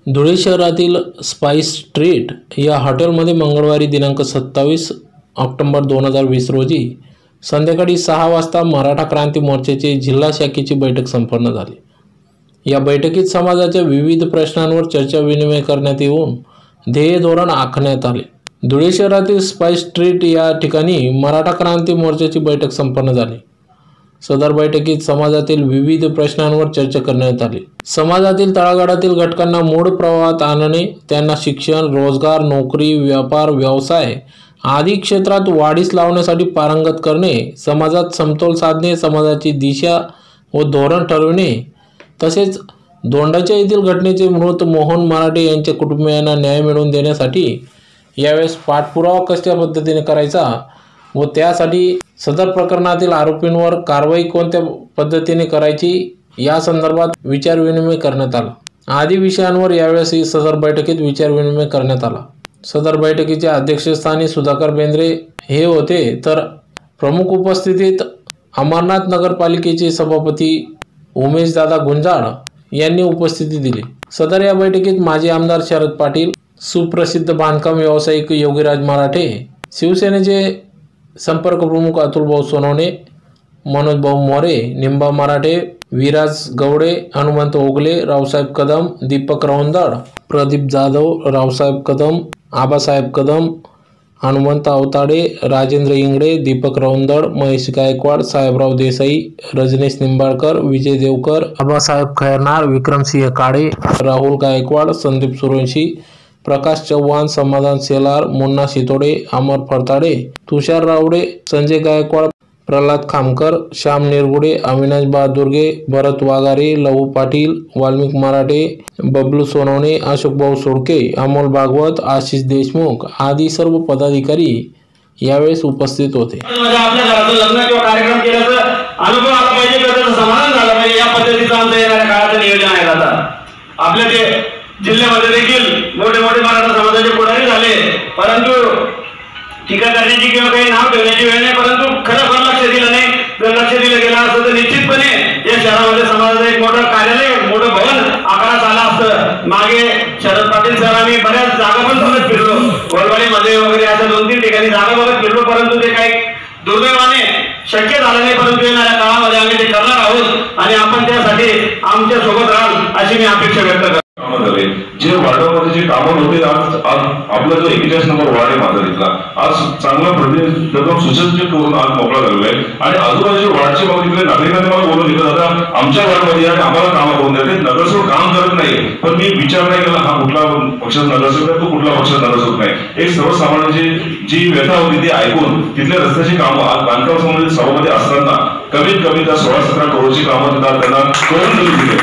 धुळे शहरातील spice street या हॉटेलमध्ये मंगळवारी दिनांक 27 ऑक्टोबर 2020 रोजी संध्याकाळी 6 वाजता मराठा क्रांती मोर्चाची जिल्हा शाखेची बैठक संपन्न झाली। या बैठकीत समाजाच्या विविध प्रश्नांवर चर्चा विनिमय करण्यात येऊन ध्येय धोरण आखण्यात आले। धुळे शहरातील स्पाइस स्ट्रीट या ठिकाणी मराठा क्रांती मोर्चाची बैठक संपन्न झाली। सदर बैठकीत समाजातील विविध प्रश्नांवर चर्चा करण्यात आली। समाजातील तळागाळातील घटकांना मूळ प्रवाहात आणणे, त्यांना शिक्षण, रोजगार, नोकरी, व्यापार, व्यवसाय आदी क्षेत्रात वाढीस लावण्यासाठी पारंगत करणे, समाजात समतोल साधणे, समाजाची दिशा व धोरण ठरविणे, तसेच दोंडाच्या येथील घटनेचे मृत मोहन मराठे यांच्या कुटुंबियांना न्याय मिळवून देण्यासाठी यावेळेस पाठपुरावा कशा पद्धतीने करायचा व त्यासाठी सदर प्रकरणातील आरोपींवर कारवाई कोणत्या पद्धतीने करायची या संदर्भात विचारविनिमय करण्यात आला। आदी विषयांवर यावेळेस सदर बैठकीत विचारविनिमय करण्यात आला। सदर बैठकीच्या अध्यक्षस्थानी सुधाकर बेंद्रे हे होते, तर प्रमुख उपस्थितीत अमरनाथ नगरपालिकेचे सभापती उमेश दादा गुंजाळ यांनी उपस्थिती दिली। सदर या बैठकीत माजी आमदार शरद पाटील, सुप्रसिद्ध बांधकाम व्यावसायिक योगीराज मराठे, शिवसेनेचे संपर्क प्रमुख अतुलभाऊ सोनवणे, मनोज भाऊ मोरे, निंबा मराठे, विराज गवडे, हनुमंत ओगले, रावसाहेब कदम, दीपक रवंदड, प्रदीप जाधव, रावसाहेब कदम, आबासाहेब कदम, हनुमंत अवताडे, राजेंद्र इंगडे, दीपक रवंदड, महेश गायकवाड, साहेबराव देसाई, रजनीश निंबाळकर, विजय देवकर, आबासाहेब खैरनार, विक्रमसिंह काळे, राहुल गायकवाड, संदीप सुरवंशी, प्रकाश चव्हाण, समाधान सेलार, मुन्ना शितोडे, अमर फरताडे, तुषार रावडे, संजय गायकवाड, प्रल्हाद खामकर, श्याम निरगुडे, अविनाश बहादुर्गे, भरत वाघारे, लहू पाटील, वाल्मिक मराठे, बबलू सोनवणे, अशोकभाऊ सोडके, अमोल भागवत, आशिष देशमुख आदी सर्व पदाधिकारी यावेळेस उपस्थित होते। आपल्या घरातून लग्न किंवा कार्यक्रम केल्याचा अनुभव आला पाहिजे, त्याचं समाधान झालं पाहिजे, या पद्धतीचं आमचं येणाऱ्या काळाचं नियोजन आहे। आता आपल्या ते जिल्ह्यामध्ये देखील मोठे मोठे मराठा समाजाचे पुढारी झाले, परंतु टीका करण्याची किंवा काही नाव ठेवण्याची वेळ नाही, परंतु खरं लक्ष दिलं नाही। जर लक्ष दिलं गेलं असतं तर निश्चितपणे या शहरामध्ये समाजाचं एक मोठं कार्यालय, मोठं भवन आकारात आलं असतं। मागे शरद पाटील सर आम्ही बऱ्याच जागा पण बघत फिरलो, वडवाडीमध्ये वगैरे अशा 2-3 ठिकाणी जागा बघत फिरलो, परंतु ते काही दुर्दैवाने शक्य झालं नाही। परंतु येणाऱ्या काळामध्ये आम्ही ते करणार आहोत आणि आपण त्यासाठी आमच्या सोबत राहाल अशी मी अपेक्षा व्यक्त करतो। जे वार्डामध्ये जे कामं होते, आज आपला जो 41 नंबर वार्ड आहे माझा इथला, आज चांगला प्रथम सुसज्जित करून आज मोकळा झालेला आहे आणि आजूबाजूच्या वार्डचे बघितले नागरिकांनी मला बोलून घेतलं, दादा आमच्या वार्डमध्ये आणि आम्हाला कामं करून द्या। नगरसेवक काम करत नाही, पण मी विचार नाही केला हा कुठला पक्षाचा नगरसेवक आहे, तो कुठला पक्षाचा नगरसेवक नाही। एक सर्वसामान्यांची जी व्यथा होती ती ऐकून तिथल्या रस्त्याची कामं आज बांधकाम संबंधित सभामध्ये असताना कमीत कमी त्या 16-17 करोडची कामं त्यांना करून दिली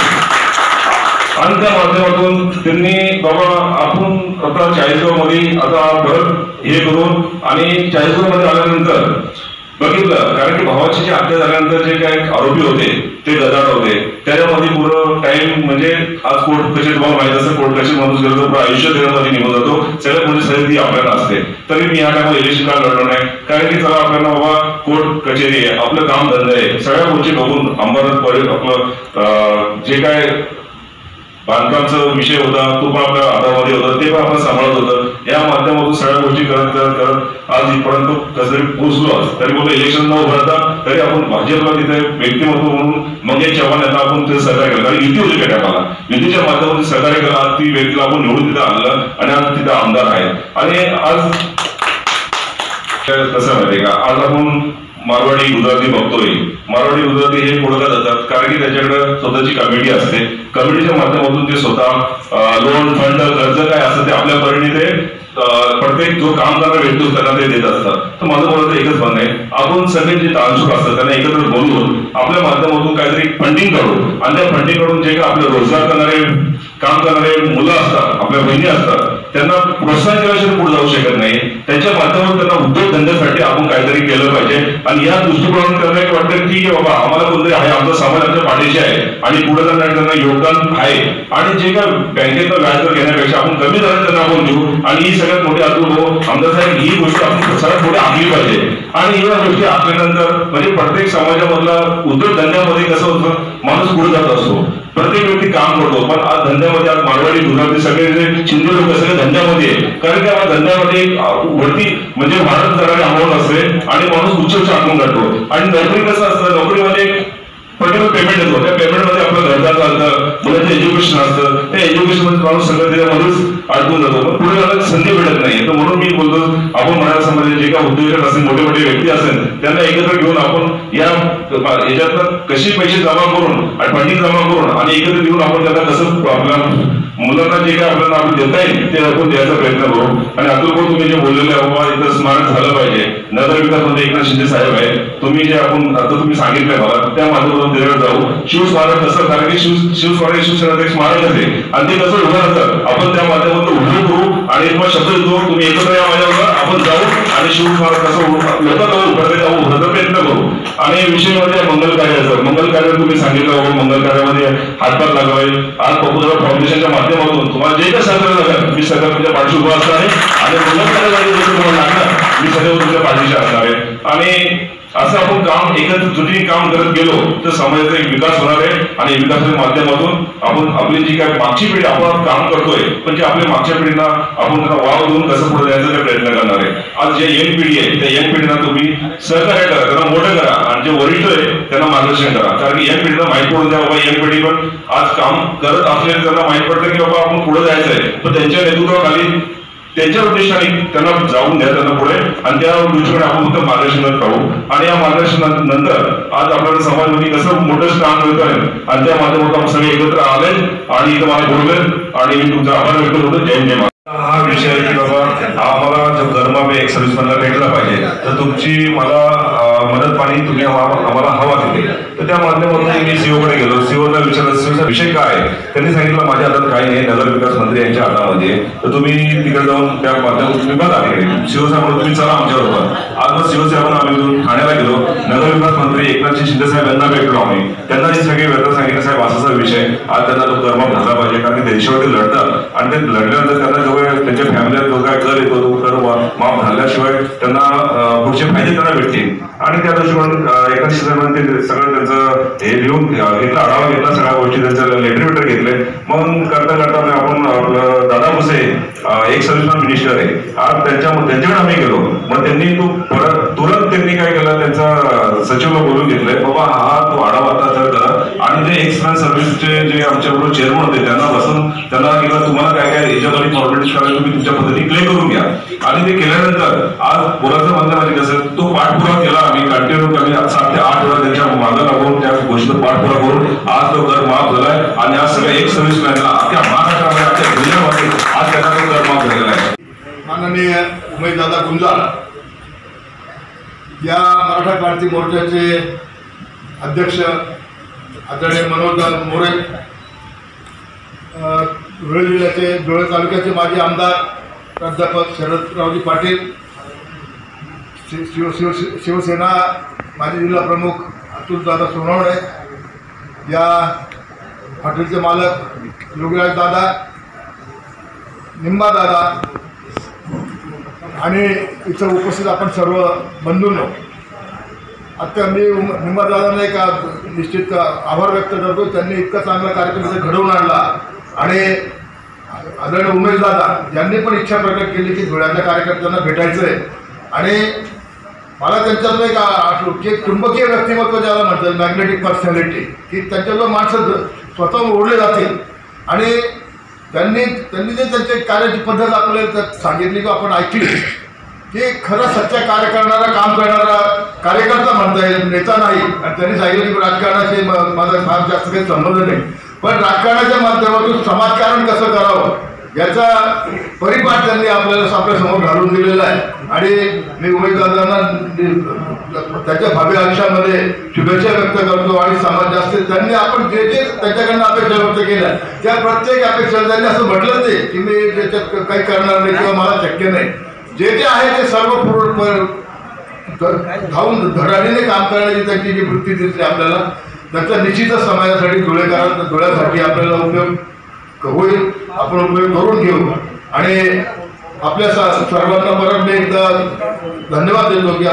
आणि त्या माध्यमातून त्यांनी बाबा आपण आता 40गाव मध्ये आता परत हे करून आणि 40गाव मध्ये आल्यानंतर बघितलं, कारण की भावाची जी हत्या झाल्यानंतर जे काही आरोपी होते ते गदाट होते, त्याच्यामध्ये पुरं टाइम म्हणजे आज कोर्ट कचेरी तुम्हाला माहित असतं, कोर्ट कचेरी माणूस गेलो तर आयुष्य त्यामध्ये निघून जातो, सगळ्या मोठी सगळी ती आपल्याला असते। तरी मी या टाइमला इलेक्शन का लढलो नाही, कारण की चला आपल्याला बाबा कोर्ट कचेरी आहे, आपलं काम धंदा आहे, सगळ्या गोष्टी बघून अंबरनाथ आपलं जे काय बांधकामचा विषय होता तो पण आपल्या हातामध्ये होता, ते पण आपण सांभाळत होतं। या माध्यमातून सगळ्या गोष्टी करत करत करत आज इथपर्यंत कसं पोहोचलो। तरी बोलतो इलेक्शन न उभारता तरी आपण भाजपला तिथे व्यक्तिमत्व म्हणून मंगेश चव्हाण यांना आपण ते सहकार्य केलं, कारण युती होती त्या टायमाला, युतीच्या माध्यमातून सहकार्य केलं, आज ती व्यक्तीला आपण निवडून तिथे आणलं आणि आज तिथे आमदार आहे। आणि आज कसं माहितीये का, आज आपण मारवाडी गुजराती बघतोय, मारवाडी गुजराती हे पुढे का जातात, कारण की त्याच्याकडे स्वतःची कमिटी असते, कमिटीच्या माध्यमातून ते स्वतः लोन फंड कर्ज काय असतं ते आपल्या परीने ते प्रत्येक जो काम करणारा व्यक्ती त्यांना ते देत असतात। तर माझं बोलायचं एकच म्हणणं आहे, आपण सगळे जे तांत्रिक असतात त्यांना एकत्र बोलवून आपल्या माध्यमातून काहीतरी फंडिंग करू आणि त्या फंडिंग कडून जे काय आपले रोजगार करणारे काम करणारे मुलं असतात, आपल्या बहिणी असतात, त्यांना प्रोत्साहन केल्याशिवाय पुढे जाऊ शकत नाही। त्यांच्या माध्यमातून त्यांना उद्योगधंद्यासाठी आपण काहीतरी केलं पाहिजे आणि या दृष्टिकोनातून त्यांना एक वाटतं की बाबा आम्हाला कोणतरी आहे, आमचा समाज आमच्या पाठीशी आहे आणि पुढे जाण्यासाठी त्यांना योगदान आहे आणि जे काय बँकेतनं व्याजदर घेण्यापेक्षा आपण कमी दरात त्यांना आपण देऊ आणि ही सगळ्यात मोठी अनुभव आमदार साहेब ही गोष्ट आपण सगळ्यात पुढे आखली पाहिजे। आणि या गोष्टी आखल्यानंतर म्हणजे प्रत्येक समाजामधला उद्योगधंद्यामध्ये कसं होतं, माणूस पुढे जात असतो, प्रत्येक व्यक्ती काम करतो, पण आज धंद्यामध्ये आज मारवाडी दुधावती सगळे जे शिंदे लोक सगळे धंद्यामध्ये आहे, कारण की धंद्यामध्ये वरती म्हणजे भारत करणारे अमाऊंट असते आणि माणूस उच्च टाकून काढतो. आणि नोकरी कसं असतं, नोकरीमध्ये पर्टिक्युलर पेमेंट येतो, त्या पेमेंटमध्ये आपलं घरदार चालतं, मुलाचं एज्युकेशन असतं, त्या एज्युकेशन मध्ये माणूस सगळं त्याच्यामध्येच अडकून जातो, पण पुढे जाण्याची संधी भेटत नाही. तर म्हणून मी बोलतो, आपण मराठा समाजाचे जे काही उद्योजक असेल, मोठे मोठे व्यक्ती असेल, त्यांना एकत्र घेऊन आपण याच्यातनं कशी पैसे जमा करून आणि फंडिंग जमा करून आणि एकत्र घेऊन आपण त्यांना कसं आपल्या मुलांना जे काय आपल्याला आपण देता येईल ते आपण द्यायचा प्रयत्न करू. आणि अतुल भाऊ तुम्ही जे बोललेले बाबा इथं स्मारक झालं पाहिजे, नगर विकास मंत्री एकनाथ शिंदे साहेब आहे, तुम्ही जे आपण आता तुम्ही सांगितलंय मला त्या माध्यमातून त्याच्यावर जाऊ. शिवस्मारक कसं, कारण की शिवस्मारक शिवसेनेचं एक स्मारक असेल आणि ते कसं उभं राहतं, आपण त्या माध्यमातून उभं करू आणि एक शब्द देतो तुम्ही एकत्र या माझ्यावर, आपण जाऊ आणि शिवस्मारक कसं लोकांना उभं जाऊ उभं प्रयत्न करू. आणि विषय म्हणजे मंगल कार्याचं, मंगल कार्य तुम्ही सांगितलं बाबा मंगल कार्यामध्ये हातभार लागवाय. आज पपुलर फाउंडेशनच्या माध्यमातून तुम्हाला जे काही सहकार्य लागेल मी सगळं तुमच्या पाठीशी उभा असणार आहे आणि मंगल कार्यामध्ये जसं तुम्हाला लागणार मी सगळं तुमच्या पाठीशी असणार आहे. आणि असं आपण काम एकत्र जुटीने काम करत गेलो तर समाजाचा एक विकास होणार आहे आणि विकासाच्या माध्यमातून आपण आपली जी काय मागची पिढी आपण काम करतोय पण जे आपल्या मागच्या पिढीला आपण त्यांना वाव देऊन कसं पुढे जायचा प्रयत्न करणार आहे. आज जे यंग पिढी आहे त्या यंग पिढीला तुम्ही सहकार्य करा, त्यांना मोठं करा आणि जे वरिष्ठ आहे त्यांना मार्गदर्शन करा. कारण की यंग पिढीला माहिती पडून द्या बाबा यंग पिढी पण आज काम करत असलेले त्यांना माहित पडतं की बाबा आपण पुढे जायचं आहे, पण त्यांच्या नेतृत्वाखाली त्यांच्या उद्देशाने त्यांना जाऊन द्या त्यांना पुढे आणि त्या दृष्टीने आपण फक्त मार्गदर्शन राहू. आणि या मार्गदर्शनानंतर आज आपल्याला समाजामध्ये कसं मोठं काम मिळतोय आणि त्या माध्यमातून आपण सगळे एकत्र आले आणि इथं मला बोलले आणि मी तुमचा आभार व्यक्त करतो. जय जय. हा विषय आहे की बाबा आम्हाला जर गरमा एक सर्व्हिसमॅनला भेटला पाहिजे तर तुमची मला मदत पाणी तुम्ही आम्हाला हवा तिथे. तर त्या माध्यमातून मी सीओकडे गेलो, सीओला विचारलं सीओचा विषय काय आहे. त्यांनी सांगितलं माझ्या हातात काही नाही, नगर विकास मंत्री यांच्या हातामध्ये, तर तुम्ही तिकडे जाऊन त्या माध्यमातून तुम्ही बघा तिकडे. सीओ साहेब तुम्ही चला आमच्याबरोबर. आज मग सीओ साहेबांना आम्ही ठाण्याला गेलो, नगर विकास मंत्री एकनाथ शिंदे साहेब यांना भेटलो आम्ही. त्यांना ही सगळी व्यथा सांगितलं साहेब असाचा विषय आज त्यांना तो गरमा भरला पाहिजे कारण की देशावरती लढतात आणि ते लढल्यानंतर त्यांना जेव्हा त्यांच्या फॅमिलीला जो काय कर येतो तो कर माफ झाल्याशिवाय त्यांना पुढचे फायदे त्यांना भेटतील. आणि त्या दृष्टीने एका शिक्षकांनी ते सगळं त्यांचं हे लिहून घेतलं, आढावा घेतला, सगळ्या गोष्टी त्यांचं लेटर घेतले. मग करता करता आपण आपलं दादा भुसे एक सर्व्हिसमॅन मिनिस्टर आहे, आज त्यांच्याकडे आम्ही गेलो. मग त्यांनी तो परत तुरंत त्यांनी काय केलं, त्यांचा सचिवला बोलून घेतलंय बाबा हा तो आढावा आता तर करा. आणि जे एक्सप्रेस सर्व्हिसचे जे आमच्याबरोबर चेअरमन होते त्यांना बसून त्यांना किंवा तुम्हाला काय काय याच्यामध्ये फॉर्मॅलिटीज करायला तुम्ही तुमच्या पद्धती क्लिअर करून घ्या. आणि ते केल्यानंतर आज बोलायचं म्हणणं म्हणजे कसं तो पाठपुरावा केला आम्ही कंटिन्यू कमी 7 ते 8 वेळा त्यांच्या मागं लागून त्या गोष्टीचा पाठपुरावा करून आज तो कर माफ झालाय आणि आज सगळ्या एक सर्व्हिसमॅनला अख्ख्या महाराष्ट्रामध्ये अख्ख्या जिल्ह्यामध्ये आज त्यांना तो कर माफ झालेला आहे. माननीय उमेशदादा गुंजाळ या मराठा क्रांती मोर्चाचे अध्यक्ष आदरणीय मनोजदादा मोरे, धुळे जिल्ह्याचे धुळे तालुक्याचे माजी आमदार प्राध्यापक शरदरावजी पाटील, शिवसेना माजी जिल्हा प्रमुख अतुलदादा सोनवणे, या हॉटेलचे मालक योगीराज दादा, निंबादादा आणि इथं उपस्थित आपण सर्व बंधूंनो, आता मी निंबादादांना एक निश्चित आभार व्यक्त करतो. त्यांनी इतका चांगला कार्यक्रम इथे घडवून आणला आणि आदरणीय उमेशदादा यांनी पण इच्छा प्रकट केली की धुळ्याच्या कार्यकर्त्यांना भेटायचं आहे. आणि मला त्यांच्यातलं एक आठवलं की चुंबकीय व्यक्तिमत्व ज्याला म्हणतात मॅग्नेटिक पर्सनॅलिटी, की त्यांच्याजवळ माणसं स्वतः ओढले जातील. आणि त्यांनी जे त्यांची कार्याची पद्धत आपल्याला सांगितली की आपण ऐकली की खरं सच्चा कार्य करणारा काम करणारा कार्यकर्ता म्हणता येईल, नेता नाही. आणि त्यांनी सांगितलं की राजकारणाशी माझा फार जास्त काही संबंध नाही, पण राजकारणाच्या माध्यमातून समाजकारण कसं करावं याचा परिपाठ त्यांनी आपल्यासमोर घालून दिलेला आहे. आणि मी उमेदवारांना त्याच्या भावी आयुष्यामध्ये शुभेच्छा व्यक्त करतो. आणि समाज जास्त त्यांनी आपण जे जे त्यांच्याकडनं अपेक्षा व्यक्त केल्या त्या प्रत्येक अपेक्षा त्यांनी असं म्हटलं नाही की मी त्याच्यात काही करणार नाही किंवा मला शक्य नाही. जे जे आहे ते सर्व धावून धडाडीने काम करण्याची त्यांची जी वृत्ती दिसते आपल्याला, त्याचा निश्चितच समाजासाठी धुळ्यासाठी आपल्याला उपयोग होईल, आपण उपयोग करून घेऊ. आणि आपल्या सर्वांना परत मी एकदा धन्यवाद देतो की